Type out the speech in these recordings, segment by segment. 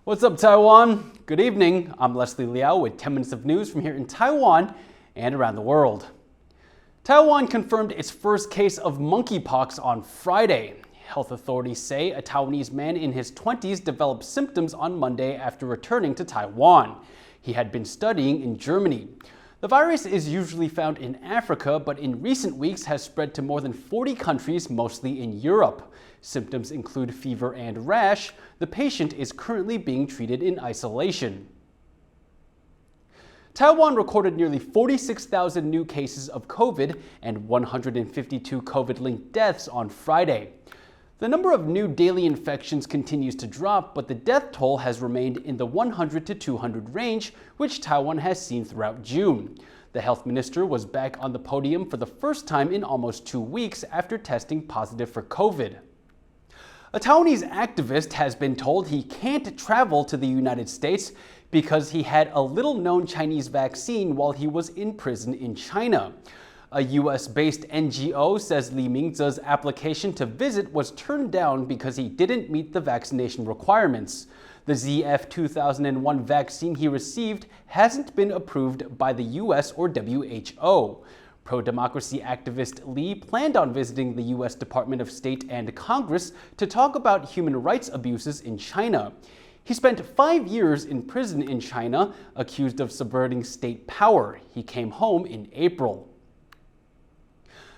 What's up, Taiwan? Good evening. I'm Leslie Liao with 10 minutes of news from here in Taiwan and around the world. Taiwan confirmed its first case of monkeypox on Friday. Health authorities say a Taiwanese man in his 20s developed symptoms on Monday after returning to Taiwan. He had been studying in Germany. The virus is usually found in Africa, but in recent weeks has spread to more than 40 countries, mostly in Europe. Symptoms include fever and rash. The patient is currently being treated in isolation. Taiwan recorded nearly 46,000 new cases of COVID and 152 COVID-linked deaths on Friday. The number of new daily infections continues to drop, but the death toll has remained in the 100 to 200 range, which Taiwan has seen throughout June. The health minister was back on the podium for the first time in almost 2 weeks after testing positive for COVID. A Taiwanese activist has been told he can't travel to the United States because he had a little-known Chinese vaccine while he was in prison in China. A US-based NGO says Li Ming-che's application to visit was turned down because he didn't meet the vaccination requirements. The ZF-2001 vaccine he received hasn't been approved by the US or WHO. Pro-democracy activist Li planned on visiting the U.S. Department of State and Congress to talk about human rights abuses in China. He spent 5 years in prison in China, accused of subverting state power. He came home in April.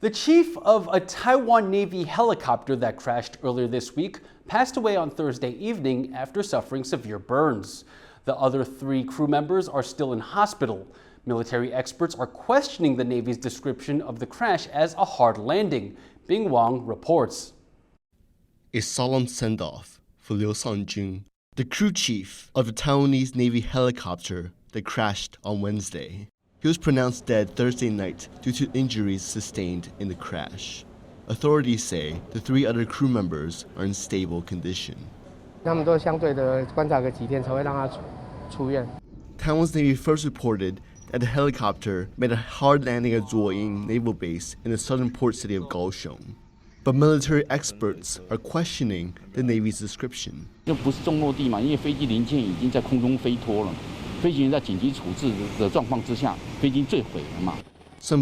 The chief of a Taiwan Navy helicopter that crashed earlier this week passed away on Thursday evening after suffering severe burns. The other 3 crew members are still in hospital. Military experts are questioning the Navy's description of the crash as a hard landing. Bing Wang reports. A solemn send-off for Liao, the crew chief of the Taiwanese Navy helicopter that crashed on Wednesday. He was pronounced dead Thursday night due to injuries sustained in the crash. Authorities say the 3 other crew members are in stable condition. Taiwan's Navy first reported that the helicopter made a hard landing at Zuoying Naval Base in the southern port city of Kaohsiung. But military experts are questioning the Navy's description. Some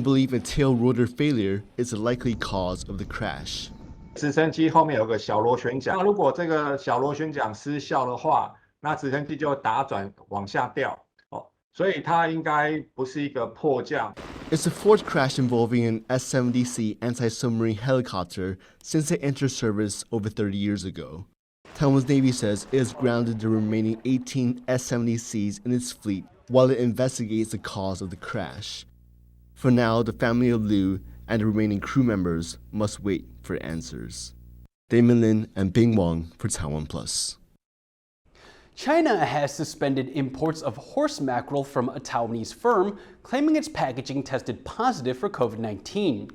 believe a tail rotor failure is the likely cause of the crash. 直升机后面有个小螺旋桨，如果这个小螺旋桨失效的话，那直升机就打转往下掉。所以它应该不是一个迫降。It's the 4th crash involving an S-70C anti-submarine helicopter since it entered service over 30 years ago. Taiwan's Navy says it has grounded the remaining 18 S-70Cs in its fleet while it investigates the cause of the crash. For now, the family of Liu and the remaining crew members must wait for answers. Damon Lin and Bing Wang for TaiwanPlus. China has suspended imports of horse mackerel from a Taiwanese firm, claiming its packaging tested positive for COVID-19.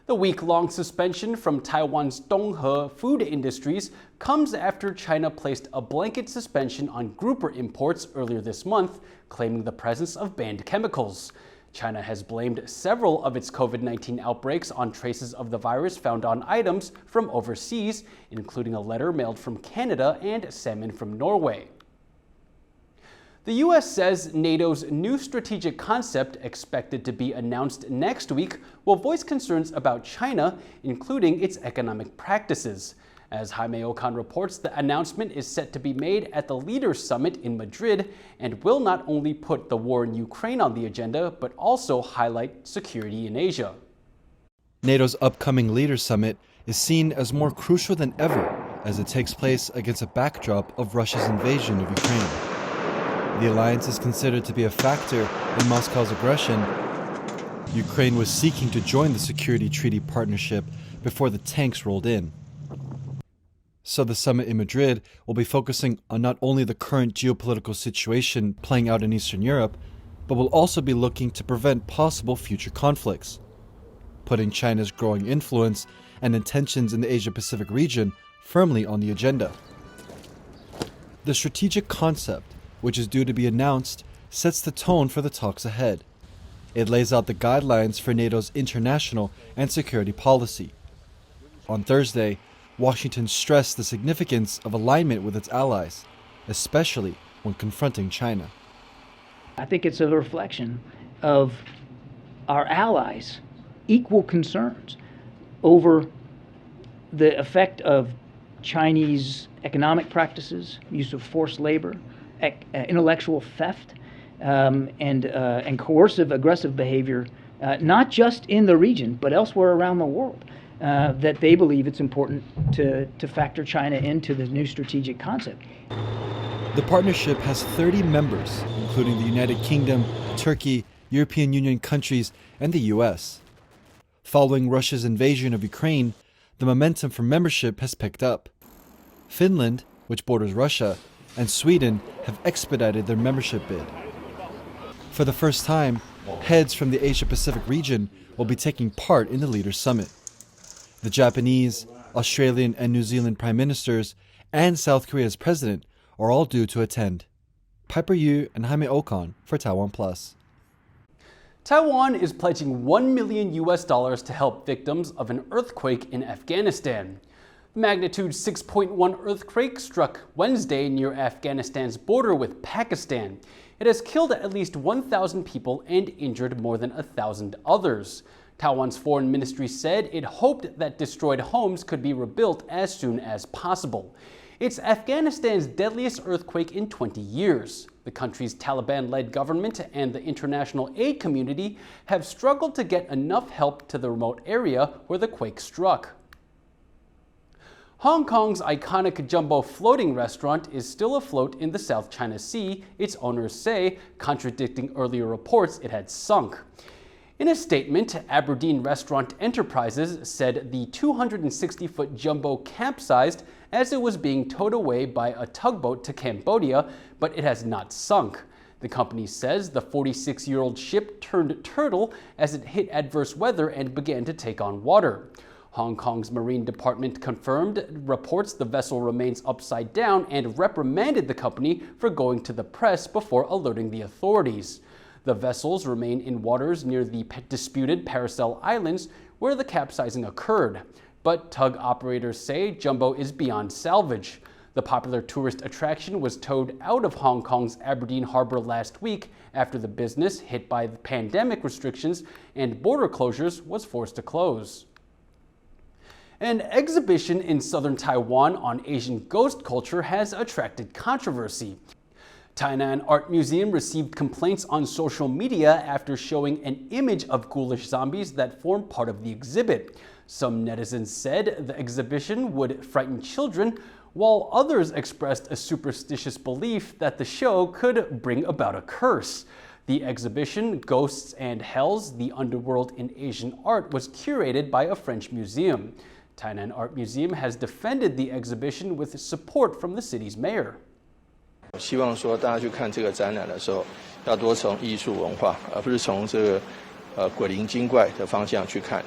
The week-long suspension from Taiwan's Donghe Food Industries comes after China placed a blanket suspension on grouper imports earlier this month, claiming the presence of banned chemicals. China has blamed several of its COVID-19 outbreaks on traces of the virus found on items from overseas, including a letter mailed from Canada and salmon from Norway. The U.S. says NATO's new strategic concept, expected to be announced next week, will voice concerns about China, including its economic practices. As Jaime Okan reports, the announcement is set to be made at the Leaders' Summit in Madrid and will not only put the war in Ukraine on the agenda, but also highlight security in Asia. NATO's upcoming Leaders' Summit is seen as more crucial than ever as it takes place against a backdrop of Russia's invasion of Ukraine. The alliance is considered to be a factor in Moscow's aggression. Ukraine was seeking to join the security treaty partnership before the tanks rolled in. So the summit in Madrid will be focusing on not only the current geopolitical situation playing out in Eastern Europe, but will also be looking to prevent possible future conflicts, putting China's growing influence and intentions in the Asia-Pacific region firmly on the agenda. The strategic concept, which is due to be announced, sets the tone for the talks ahead. It lays out the guidelines for NATO's international and security policy. On Thursday, Washington stressed the significance of alignment with its allies, especially when confronting China. I think it's a reflection of our allies' equal concerns over the effect of Chinese economic practices, use of forced labor, intellectual theft, and coercive, aggressive behavior, not just in the region, but elsewhere around the world, that they believe it's important to factor China into the new strategic concept. The partnership has 30 members, including the United Kingdom, Turkey, European Union countries, and the US. Following Russia's invasion of Ukraine, the momentum for membership has picked up. Finland, which borders Russia, and Sweden have expedited their membership bid. For the first time, heads from the Asia-Pacific region will be taking part in the Leaders' Summit. The Japanese, Australian, and New Zealand prime ministers and South Korea's president are all due to attend. Piper Yu and Jaime Ocon for TaiwanPlus. Taiwan is pledging $1 million to help victims of an earthquake in Afghanistan. The magnitude 6.1 earthquake struck Wednesday near Afghanistan's border with Pakistan. It has killed at least 1,000 people and injured more than 1,000 others. Taiwan's foreign ministry said it hoped that destroyed homes could be rebuilt as soon as possible. It's Afghanistan's deadliest earthquake in 20 years. The country's Taliban-led government and the international aid community have struggled to get enough help to the remote area where the quake struck. Hong Kong's iconic jumbo floating restaurant is still afloat in the South China Sea, its owners say, contradicting earlier reports it had sunk. In a statement, Aberdeen Restaurant Enterprises said the 260-foot jumbo capsized as it was being towed away by a tugboat to Cambodia, but it has not sunk. The company says the 46-year-old ship turned turtle as it hit adverse weather and began to take on water. Hong Kong's Marine Department confirmed reports the vessel remains upside down and reprimanded the company for going to the press before alerting the authorities. The vessels remain in waters near the disputed Paracel Islands where the capsizing occurred. But tug operators say Jumbo is beyond salvage. The popular tourist attraction was towed out of Hong Kong's Aberdeen Harbor last week after the business, hit by the pandemic restrictions and border closures, was forced to close. An exhibition in southern Taiwan on Asian ghost culture has attracted controversy. Tainan Art Museum received complaints on social media after showing an image of ghoulish zombies that form part of the exhibit. Some netizens said the exhibition would frighten children, while others expressed a superstitious belief that the show could bring about a curse. The exhibition, Ghosts and Hells, the Underworld in Asian Art, was curated by a French museum. Tainan Art Museum has defended the exhibition with support from the city's mayor. 希望说大家去看这个展览的时候，要多从艺术文化，而不是从这个鬼灵精怪的方向去看。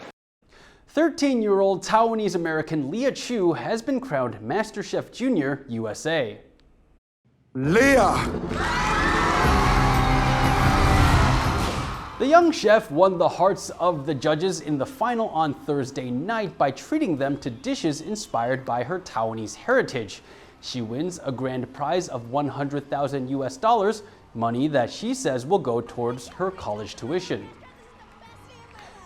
13-year-old Taiwanese American Liao has been crowned Masterchef Junior USA. Liao! The young chef won the hearts of the judges in the final on Thursday night by treating them to dishes inspired by her Taiwanese heritage. She wins a grand prize of $100,000, money that she says will go towards her college tuition.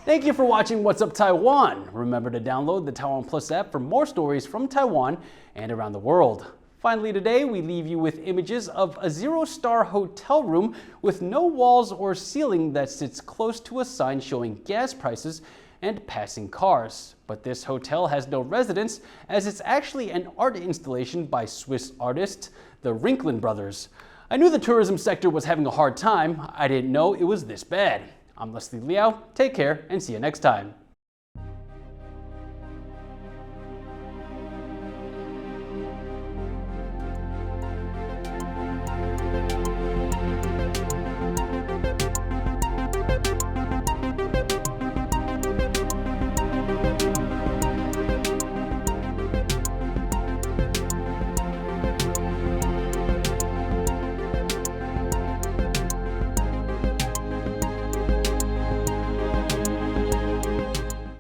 Thank you for watching What's Up Taiwan. Remember to download the TaiwanPlus app for more stories from Taiwan and around the world. Finally today, we leave you with images of a zero-star hotel room with no walls or ceiling that sits close to a sign showing gas prices and passing cars. But this hotel has no residents, as it's actually an art installation by Swiss artists, the Rinklin brothers. I knew the tourism sector was having a hard time. I didn't know it was this bad. I'm Leslie Liao. Take care and see you next time.